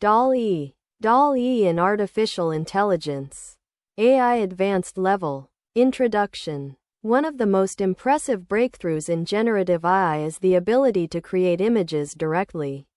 DALL-E. DALL-E in Artificial Intelligence. AI Advanced Level. Introduction. One of the most impressive breakthroughs in generative AI is the ability to create images directly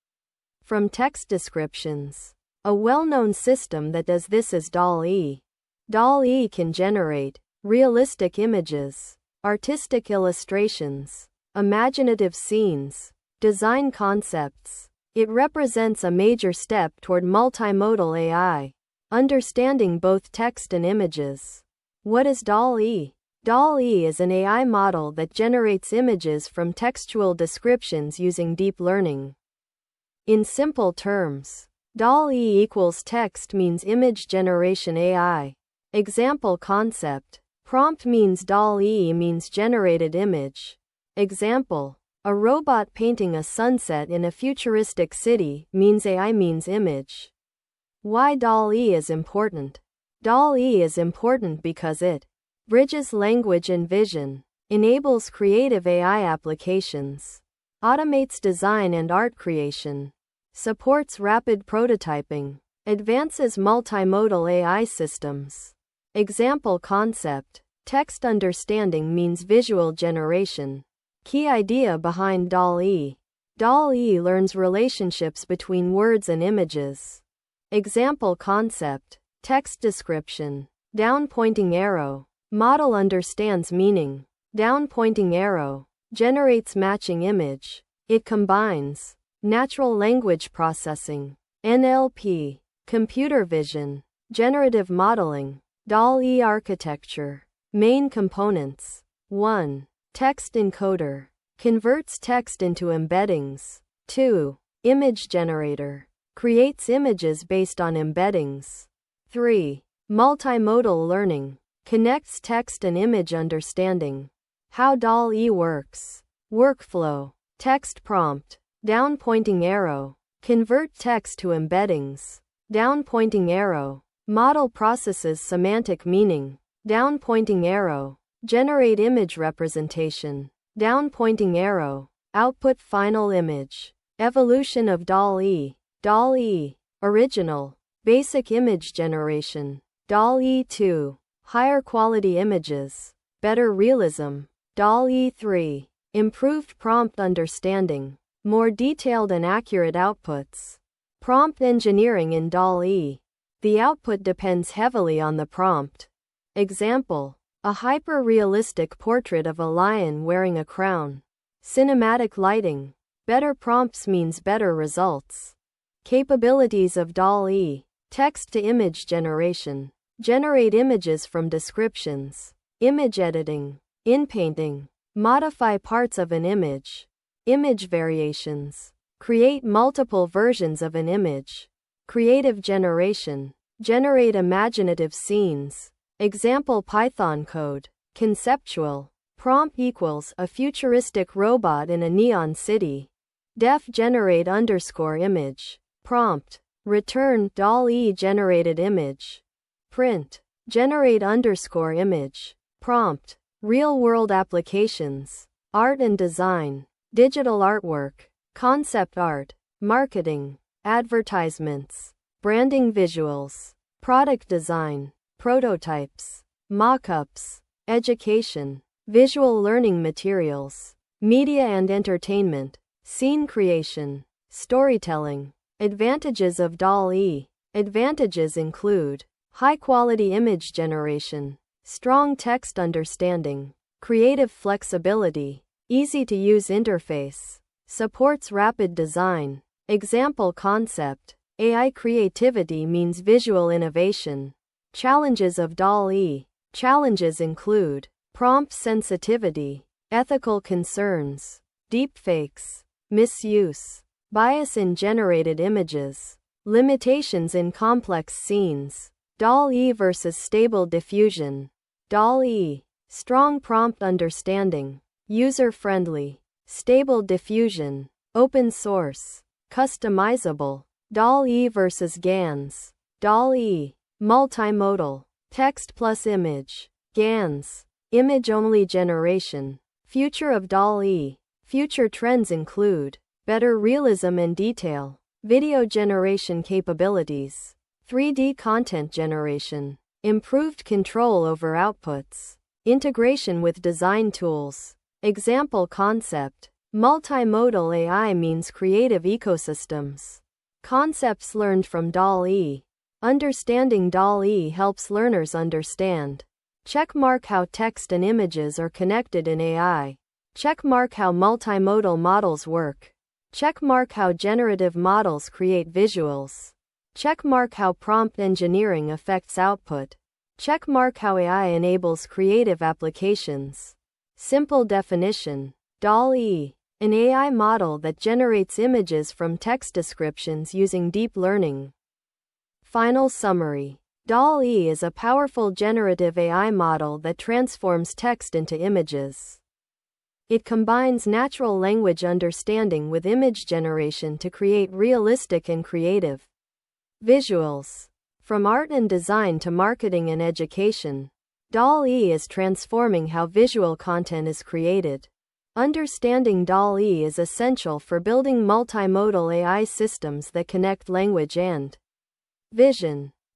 from text descriptions. A well-known system that does this is DALL-E. DALL-E can generate realistic images, artistic illustrations, imaginative scenes, design concepts. It represents a major step toward multimodal AI, understanding both text and images. What is DALL-E? DALL-E is an AI model that generates images from textual descriptions using deep learning. In simple terms, DALL-E equals text means image generation AI. Example concept. Prompt means DALL-E means generated image. Example. A robot painting a sunset in a futuristic city means AI means image. Why DALL-E is important? DALL-E is important because it bridges language and vision, enables creative AI applications, automates design and art creation, supports rapid prototyping, advances multimodal AI systems. Example concept. Text understanding means visual generation. Key idea behind DALL-E. DALL-E learns relationships between words and images. Example concept. Text description. Down pointing arrow. Model understands meaning. Down pointing arrow. Generates matching image. It combines natural language processing, NLP, computer vision, generative modeling. DALL-E architecture. Main components. 1. Text encoder. Converts text into embeddings. 2. Image generator. Creates images based on embeddings. 3. Multimodal learning. Connects text and image understanding. How DALL-E works. Workflow. Text prompt. Down pointing arrow. Convert text to embeddings. Down pointing arrow. Model processes semantic meaning. Down pointing arrow. Generate image representation. Down pointing arrow. Output final image. Evolution of DALL-E. DALL-E. Original. Basic image generation. DALL-E 2. Higher quality images. Better realism. DALL-E 3. Improved prompt understanding. More detailed and accurate outputs. Prompt engineering in DALL-E. The output depends heavily on the prompt. Example. A hyper-realistic portrait of a lion wearing a crown. Cinematic lighting. Better prompts means better results. Capabilities of DALL-E. Text-to-image generation. Generate images from descriptions. Image editing. Inpainting. Modify parts of an image. Image variations. Create multiple versions of an image. Creative generation. Generate imaginative scenes. Example Python code. Conceptual. Prompt equals a futuristic robot in a neon city. Def generate underscore image. Prompt. Return DALL-E generated image. Print. Generate underscore image. Prompt. Real world applications. Art and design. Digital artwork. Concept art. Marketing. Advertisements. Branding visuals. Product design. Prototypes. Mock-ups. Education. Visual learning materials. Media and entertainment. Scene creation. Storytelling. Advantages of DALL-E. Advantages include high-quality image generation, strong text understanding, creative flexibility, easy-to-use interface, supports rapid design. Example concept. AI creativity means visual innovation. Challenges of DALL-E. Challenges include prompt sensitivity, ethical concerns, deepfakes, misuse, bias in generated images, limitations in complex scenes. DALL-E versus stable diffusion. DALL-E. Strong prompt understanding, user-friendly, stable diffusion, open source, customizable. DALL-E versus GANs. DALL-E. Multimodal. Text plus image. GANs. Image-only generation. Future of DALL-E. Future trends include better realism and detail, video generation capabilities, 3D content generation, improved control over outputs, integration with design tools. Example concept. Multimodal AI means creative ecosystems. Concepts learned from DALL-E. Understanding DALL-E helps learners understand. Checkmark how text and images are connected in AI. Checkmark how multimodal models work. Checkmark how generative models create visuals. Checkmark how prompt engineering affects output. Checkmark how AI enables creative applications. Simple definition. DALL-E, an AI model that generates images from text descriptions using deep learning. Final summary. DALL-E is a powerful generative AI model that transforms text into images. It combines natural language understanding with image generation to create realistic and creative visuals. From art and design to marketing and education, DALL-E is transforming how visual content is created. Understanding DALL-E is essential for building multimodal AI systems that connect language and vision.